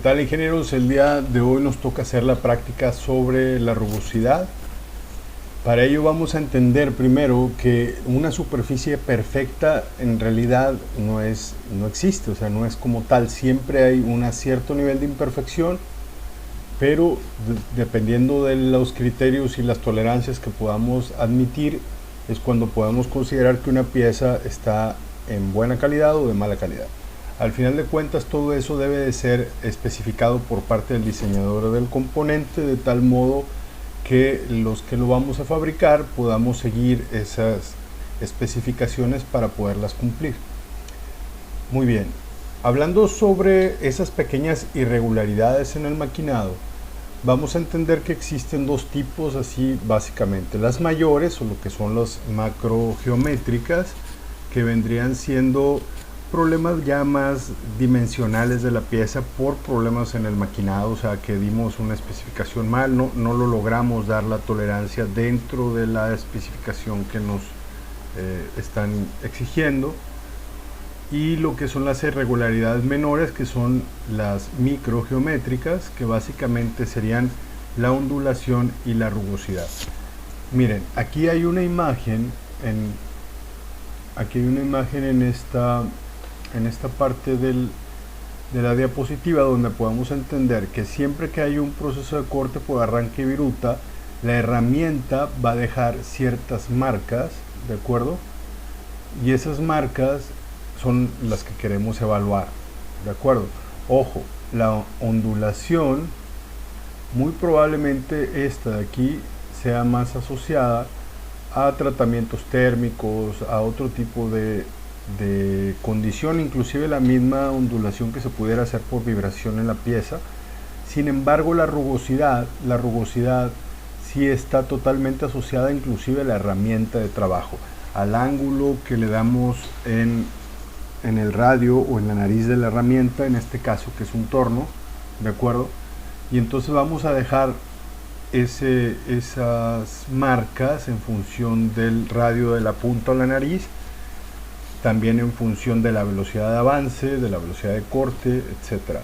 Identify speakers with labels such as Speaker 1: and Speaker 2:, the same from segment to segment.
Speaker 1: tal, ingenieros? El día de hoy nos toca hacer la práctica sobre la rugosidad. Para ello vamos a entender primero que una superficie perfecta en realidad no existe, o sea, no es como tal. Siempre hay un cierto nivel de imperfección, pero dependiendo de los criterios y las tolerancias que podamos admitir, es cuando podemos considerar que una pieza está en buena calidad o de mala calidad. Al final de cuentas, todo eso debe de ser especificado por parte del diseñador del componente, de tal modo que los que lo vamos a fabricar podamos seguir esas especificaciones para poderlas cumplir. Muy bien, hablando sobre esas pequeñas irregularidades en el maquinado, vamos a entender que existen dos tipos así básicamente: las mayores, o lo que son las macrogeométricas, que vendrían siendo problemas ya más dimensionales de la pieza por problemas en el maquinado, o sea, que dimos una especificación mal, no lo logramos dar la tolerancia dentro de la especificación que nos están exigiendo. Y lo que son las irregularidades menores, que son las microgeométricas, que básicamente serían la ondulación y la rugosidad. Miren, aquí hay una imagen en esta parte de la diapositiva, donde podemos entender que siempre que hay un proceso de corte por arranque y viruta, la herramienta va a dejar ciertas marcas, ¿de acuerdo? Y esas marcas son las que queremos evaluar, ¿de acuerdo? Ojo, la ondulación, muy probablemente esta de aquí sea más asociada a tratamientos térmicos, a otro tipo de condición, inclusive la misma ondulación que se pudiera hacer por vibración en la pieza. Sin embargo, la rugosidad sí está totalmente asociada inclusive a la herramienta de trabajo, al ángulo que le damos en el radio o en la nariz de la herramienta, en este caso que es un torno, ¿de acuerdo? Y entonces vamos a dejar esas marcas en función del radio de la punta o la nariz, también en función de la velocidad de avance, de la velocidad de corte, etc.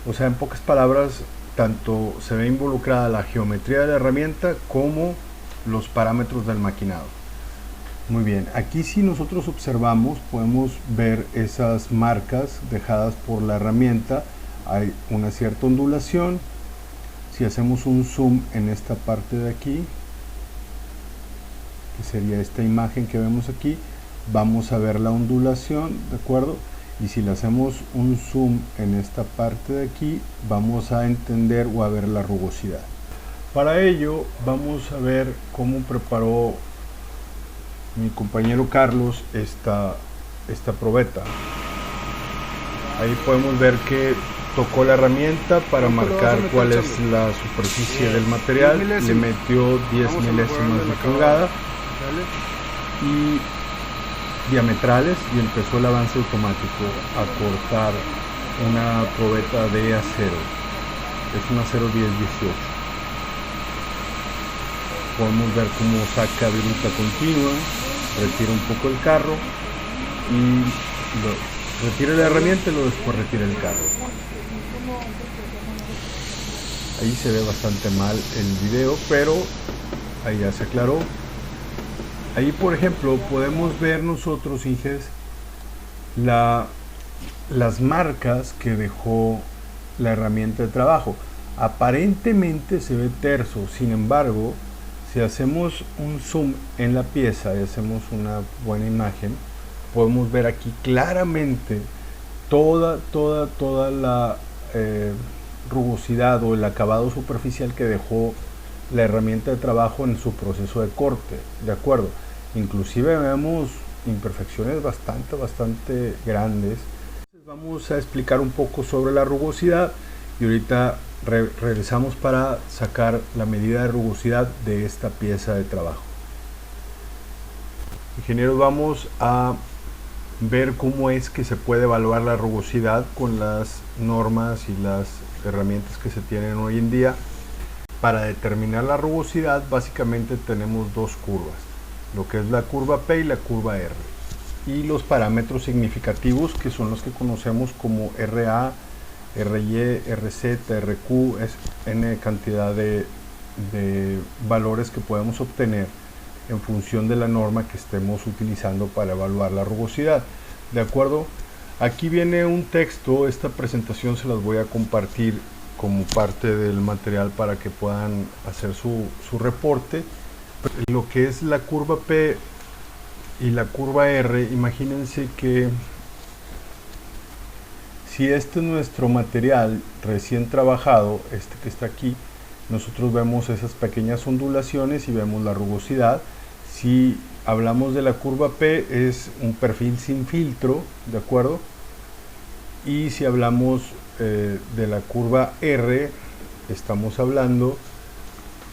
Speaker 1: O sea, en pocas palabras, tanto se ve involucrada la geometría de la herramienta como los parámetros del maquinado. Muy bien, aquí si nosotros observamos podemos ver esas marcas dejadas por la herramienta. Hay una cierta ondulación. Si hacemos un zoom en esta parte de aquí, que sería esta imagen que vemos aquí, vamos a ver la ondulación, ¿de acuerdo? Y si le hacemos un zoom en esta parte de aquí, vamos a entender o a ver la rugosidad. Para ello vamos a ver cómo preparó mi compañero Carlos esta probeta. Ahí podemos ver que tocó la herramienta para marcar cuál es la superficie del material, le metió 10 milésimas de pulgada y diametrales, y empezó el avance automático a cortar una probeta de acero. Es un acero 1018. Podemos ver cómo saca viruta continua, retira un poco el carro y retira la herramienta y luego después retira el carro. Ahí se ve bastante mal el video, pero ahí ya se aclaró. Ahí, por ejemplo, podemos ver nosotros, Inges, las marcas que dejó la herramienta de trabajo. Aparentemente se ve terso, sin embargo, si hacemos un zoom en la pieza y hacemos una buena imagen, podemos ver aquí claramente toda la rugosidad o el acabado superficial que dejó la herramienta de trabajo en su proceso de corte, ¿de acuerdo? Inclusive vemos imperfecciones bastante grandes. Vamos a explicar un poco sobre la rugosidad y ahorita regresamos para sacar la medida de rugosidad de esta pieza de trabajo. Ingenieros, vamos a ver cómo es que se puede evaluar la rugosidad con las normas y las herramientas que se tienen hoy en día. Para determinar la rugosidad básicamente tenemos dos curvas, lo que es la curva P y la curva R, y los parámetros significativos, que son los que conocemos como RA RY, RZ, RQ, es n cantidad de valores que podemos obtener en función de la norma que estemos utilizando para evaluar la rugosidad. ¿De acuerdo? Aquí viene un texto, esta presentación se las voy a compartir como parte del material para que puedan hacer su reporte. Lo que es la curva P y la curva R, imagínense que si este es nuestro material recién trabajado, este que está aquí, nosotros vemos esas pequeñas ondulaciones y vemos la rugosidad. Si hablamos de la curva P, es un perfil sin filtro, ¿de acuerdo? Y si hablamos de la curva R, estamos hablando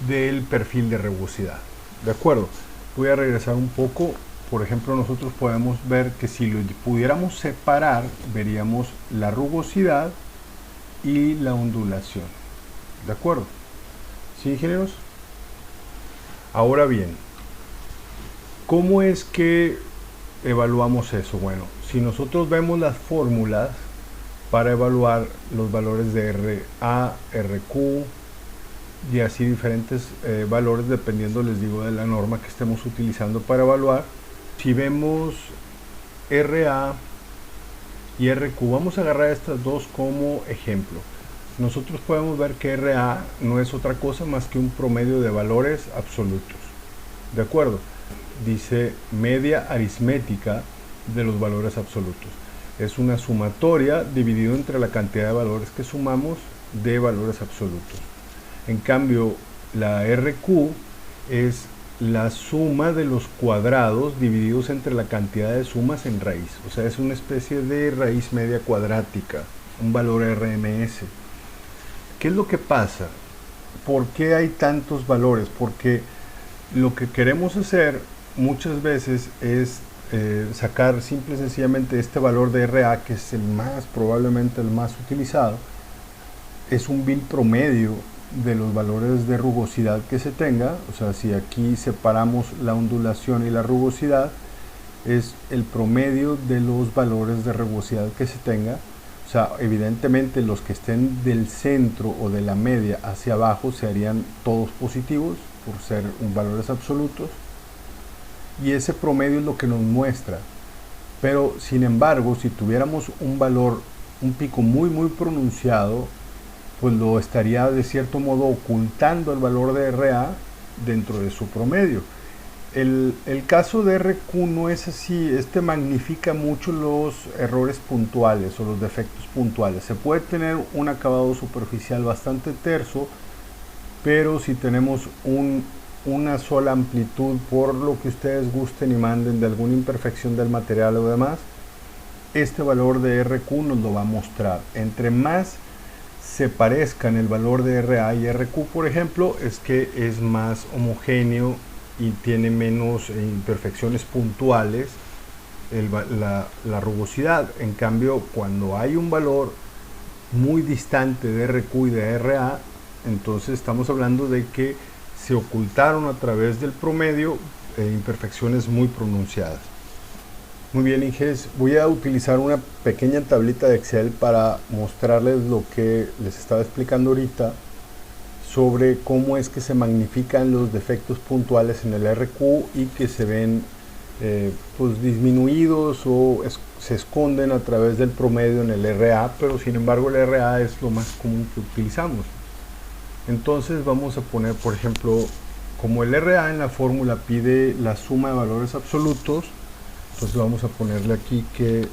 Speaker 1: del perfil de rugosidad, ¿de acuerdo? Voy a regresar un poco. Por ejemplo, nosotros podemos ver que si lo pudiéramos separar, veríamos la rugosidad y la ondulación, ¿de acuerdo? ¿Sí, ingenieros? Ahora bien, ¿cómo es que evaluamos eso? Bueno, si nosotros vemos las fórmulas para evaluar los valores de RA, RQ y así diferentes valores dependiendo, les digo, de la norma que estemos utilizando para evaluar. Si vemos RA y RQ, vamos a agarrar estas dos como ejemplo. Nosotros podemos ver que RA no es otra cosa más que un promedio de valores absolutos. ¿De acuerdo? Dice media aritmética de los valores absolutos. Es una sumatoria dividido entre la cantidad de valores que sumamos de valores absolutos. En cambio, la RQ es la suma de los cuadrados divididos entre la cantidad de sumas en raíz. O sea, es una especie de raíz media cuadrática, un valor RMS. ¿Qué es lo que pasa? ¿Por qué hay tantos valores? Porque lo que queremos hacer muchas veces es sacar simple y sencillamente este valor de RA, que es probablemente el más utilizado. Es un bill promedio de los valores de rugosidad que se tenga. O sea, si aquí separamos la ondulación y la rugosidad, es el promedio de los valores de rugosidad que se tenga. O sea, evidentemente los que estén del centro o de la media hacia abajo se harían todos positivos por ser valores absolutos, y ese promedio es lo que nos muestra. Pero sin embargo, si tuviéramos un valor, un pico muy pronunciado, pues lo estaría de cierto modo ocultando el valor de RA dentro de su promedio. El caso de RQ no es así. Este magnifica mucho los errores puntuales o los defectos puntuales. Se puede tener un acabado superficial bastante terso, pero si tenemos una sola amplitud, por lo que ustedes gusten y manden, de alguna imperfección del material o demás, este valor de RQ nos lo va a mostrar. Entre más se parezcan el valor de RA y RQ, por ejemplo, es que es más homogéneo y tiene menos imperfecciones puntuales la rugosidad. En cambio, cuando hay un valor muy distante de RQ y de RA, entonces estamos hablando de que se ocultaron a través del promedio imperfecciones muy pronunciadas. Muy bien, Inges, voy a utilizar una pequeña tablita de Excel para mostrarles lo que les estaba explicando ahorita sobre cómo es que se magnifican los defectos puntuales en el RQ y que se ven pues disminuidos o se esconden a través del promedio en el RA, pero sin embargo el RA es lo más común que utilizamos. Entonces vamos a poner, por ejemplo, como el RA en la fórmula pide la suma de valores absolutos, entonces vamos a ponerle aquí que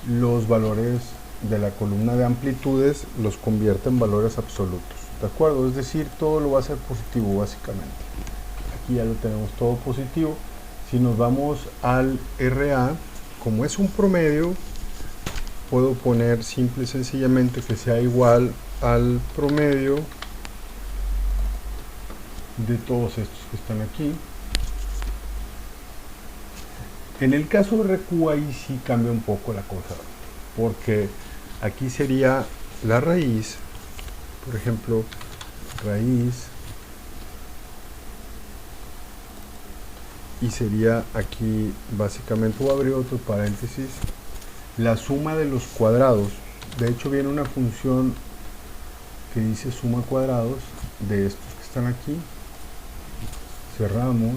Speaker 1: los valores de la columna de amplitudes los convierte en valores absolutos, ¿de acuerdo? Es decir, todo lo va a ser positivo básicamente. Aquí ya lo tenemos todo positivo. Si nos vamos al RA, como es un promedio, puedo poner simple y sencillamente que sea igual al promedio de todos estos que están aquí. En el caso de RQ ahí sí cambia un poco la cosa, porque aquí sería la raíz, por ejemplo, raíz, y sería aquí básicamente, voy a abrir otro paréntesis, la suma de los cuadrados De hecho viene una función que dice suma cuadrados de estos que están aquí. Cerramos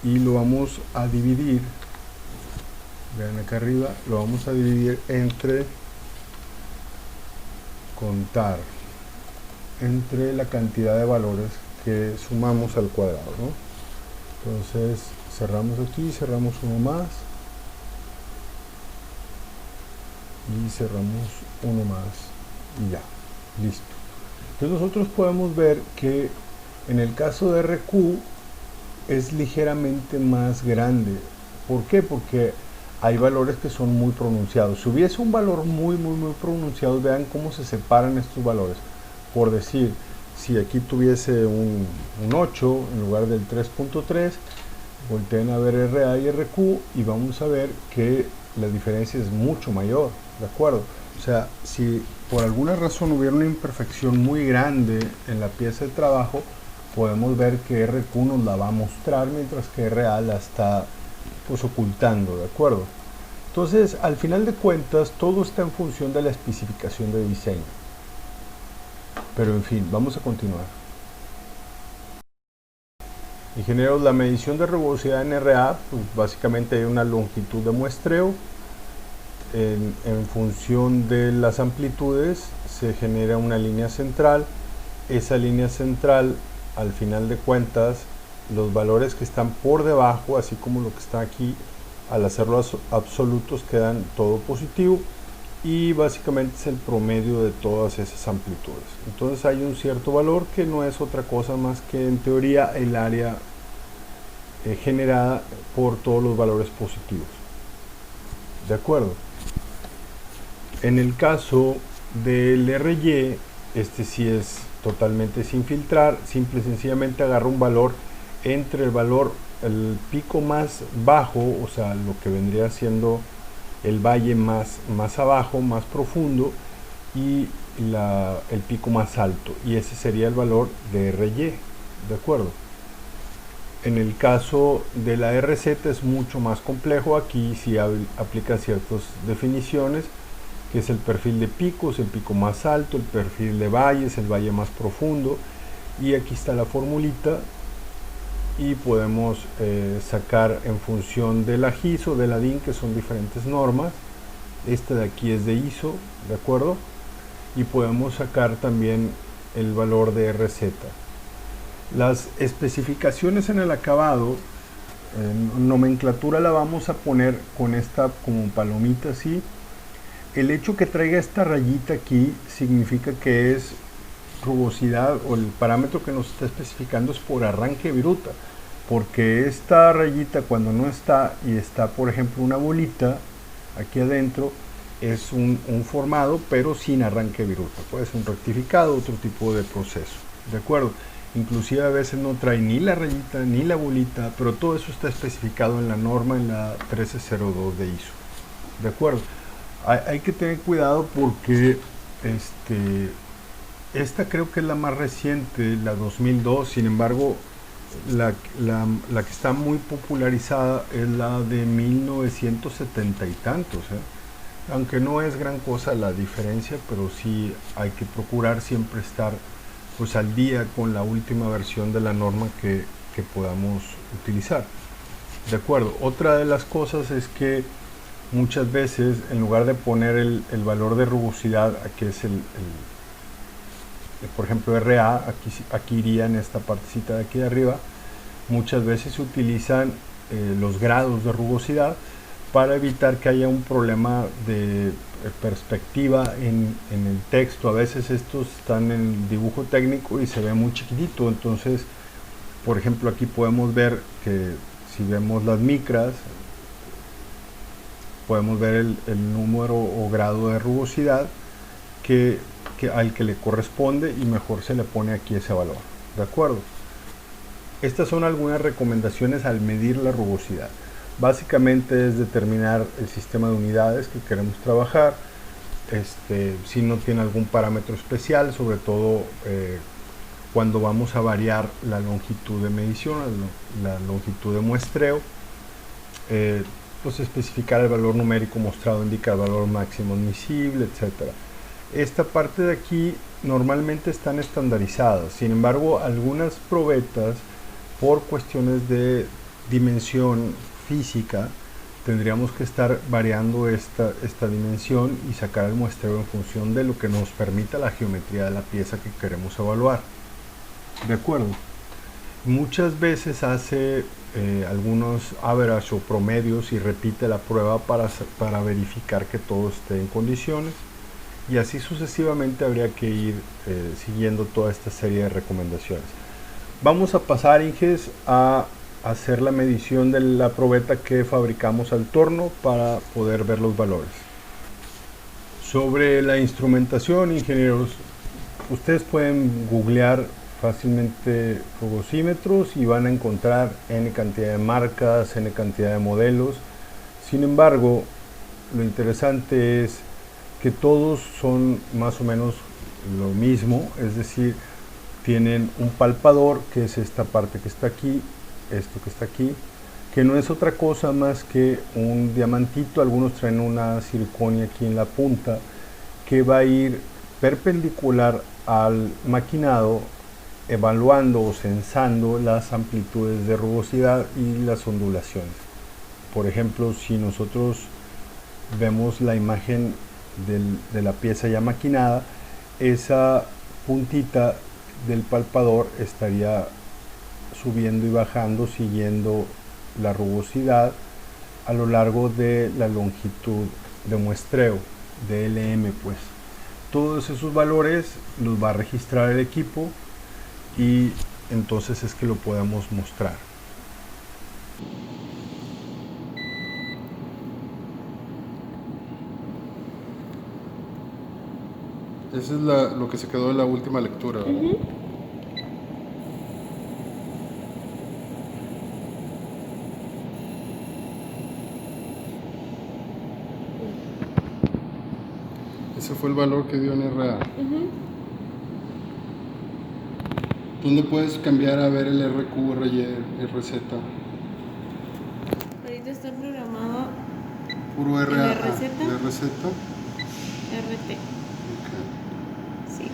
Speaker 1: y lo vamos a dividir. Vean acá arriba, lo vamos a dividir entre contar, entre la cantidad de valores que sumamos al cuadrado, ¿no? Entonces cerramos aquí, cerramos uno más y cerramos uno más y ya, listo. Entonces nosotros podemos ver que en el caso de RQ es ligeramente más grande. ¿Por qué? Porque hay valores que son muy pronunciados. Si hubiese un valor muy pronunciado, vean cómo se separan estos valores. Por decir, si aquí tuviese un 8 en lugar del 3.3, volteen a ver RA y RQ y vamos a ver que la diferencia es mucho mayor, ¿de acuerdo? O sea, si por alguna razón hubiera una imperfección muy grande en la pieza de trabajo, podemos ver que RQ nos la va a mostrar mientras que RA la está pues ocultando, ¿de acuerdo? Entonces, al final de cuentas, todo está en función de la especificación de diseño. Pero en fin, vamos a continuar. Ingenieros, la medición de rugosidad en RA, pues básicamente hay una longitud de muestreo. En función de las amplitudes se genera una línea central. Esa línea central, al final de cuentas, los valores que están por debajo, así como lo que está aquí, al hacerlos absolutos quedan todo positivo y básicamente es el promedio de todas esas amplitudes. Entonces hay un cierto valor que no es otra cosa más que en teoría el área generada por todos los valores positivos. ¿De acuerdo? En el caso del RY, este sí es totalmente sin filtrar, simple y sencillamente agarra un valor entre el pico más bajo, o sea, lo que vendría siendo el valle más abajo, más profundo, y el pico más alto, y ese sería el valor de RY, ¿de acuerdo? En el caso de la RZ es mucho más complejo, aquí sí aplica ciertas definiciones, que es el perfil de picos, el pico más alto, el perfil de valles, el valle más profundo, y aquí está la formulita, y podemos sacar en función de la GIS o de la DIN, que son diferentes normas. Esta de aquí es de ISO, ¿de acuerdo? Y podemos sacar también el valor de RZ. Las especificaciones en el acabado, en nomenclatura la vamos a poner con esta como palomita así. El hecho que traiga esta rayita aquí significa que es rugosidad, o el parámetro que nos está especificando es por arranque viruta, porque esta rayita cuando no está y está por ejemplo una bolita aquí adentro, es un formado pero sin arranque viruta, puede ser un rectificado, otro tipo de proceso, ¿de acuerdo? Inclusive a veces no trae ni la rayita ni la bolita, pero todo eso está especificado en la norma, en la 1302 de ISO, ¿de acuerdo? Hay que tener cuidado porque esta creo que es la más reciente, la 2002, sin embargo la que está muy popularizada es la de 1970 y tantos, aunque no es gran cosa la diferencia, pero sí hay que procurar siempre estar pues al día con la última versión de la norma que podamos utilizar, de acuerdo. Otra de las cosas es que muchas veces en lugar de poner el valor de rugosidad, que es por ejemplo RA, aquí iría en esta partecita de aquí de arriba, muchas veces se utilizan los grados de rugosidad para evitar que haya un problema de perspectiva en el texto. A veces estos están en dibujo técnico y se ve muy chiquitito, entonces por ejemplo aquí podemos ver que si vemos las micras podemos ver el número o grado de rugosidad al que le corresponde, y mejor se le pone aquí ese valor, ¿de acuerdo? Estas son algunas recomendaciones al medir la rugosidad. Básicamente es determinar el sistema de unidades que queremos trabajar, si no tiene algún parámetro especial, sobre todo cuando vamos a variar la longitud de medición, la longitud de muestreo, pues especificar el valor numérico mostrado indica el valor máximo admisible, etcétera. Esta parte de aquí normalmente están estandarizadas, sin embargo algunas probetas por cuestiones de dimensión física tendríamos que estar variando esta dimensión y sacar el muestreo en función de lo que nos permita la geometría de la pieza que queremos evaluar. ¿De acuerdo? Muchas veces hace algunos average o promedios y repite la prueba para verificar que todo esté en condiciones, y así sucesivamente habría que ir siguiendo toda esta serie de recomendaciones. Vamos a pasar, Inges, a hacer la medición de la probeta que fabricamos al torno para poder ver los valores. Sobre la instrumentación, ingenieros, ustedes pueden googlear fácilmente rugosímetros y van a encontrar n cantidad de marcas, n cantidad de modelos. Sin embargo, lo interesante es que todos son más o menos lo mismo, es decir, tienen un palpador, que es esta parte que está aquí, esto que está aquí, que no es otra cosa más que un diamantito. Algunos traen una circonia aquí en la punta que va a ir perpendicular al maquinado, evaluando o censando las amplitudes de rugosidad y las ondulaciones. Por ejemplo, si nosotros vemos la imagen de la pieza ya maquinada, esa puntita del palpador estaría subiendo y bajando siguiendo la rugosidad a lo largo de la longitud de muestreo de LM. Pues todos esos valores los va a registrar el equipo y entonces es que lo podemos mostrar.
Speaker 2: Eso es lo que se quedó de la última lectura, ¿verdad? Ese fue el valor que dio en RA. ¿Dónde puedes cambiar a ver el RQ, RY, RZ?
Speaker 3: Ahorita está programado
Speaker 2: Puro
Speaker 3: el
Speaker 2: RA,
Speaker 3: RZ.
Speaker 2: el RZ.
Speaker 3: RT.
Speaker 2: Okay.
Speaker 3: Sí.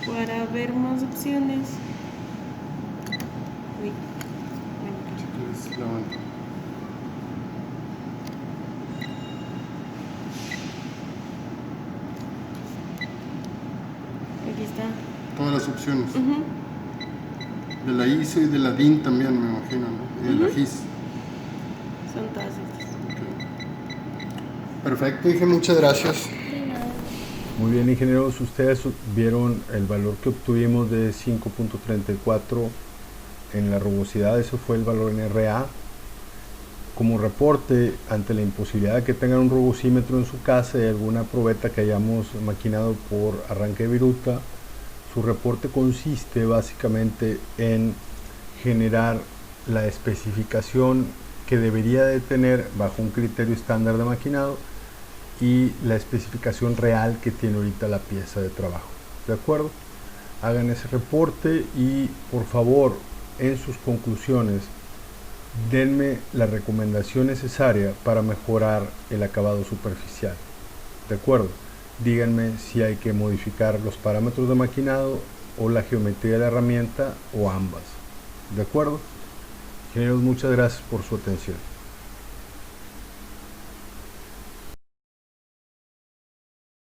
Speaker 3: Para ver más opciones. Uy.
Speaker 2: Si quieres, levanta.
Speaker 3: Aquí está.
Speaker 2: Todas las opciones. De la ISO y de la DIN también, me imagino, ¿no? Y de la GIS.
Speaker 3: Son todas estas.
Speaker 2: Okay. Perfecto, dije muchas gracias.
Speaker 1: Muy bien, ingenieros, ustedes vieron el valor que obtuvimos de 5.34 en la rugosidad. Eso fue el valor en RA. Como reporte, ante la imposibilidad de que tengan un rugosímetro en su casa y alguna probeta que hayamos maquinado por arranque de viruta, su reporte consiste básicamente en generar la especificación que debería de tener bajo un criterio estándar de maquinado y la especificación real que tiene ahorita la pieza de trabajo. ¿De acuerdo? Hagan ese reporte y por favor, en sus conclusiones, denme la recomendación necesaria para mejorar el acabado superficial. ¿De acuerdo? Díganme si hay que modificar los parámetros de maquinado o la geometría de la herramienta o ambas. ¿De acuerdo? Ingenieros, muchas gracias por su atención.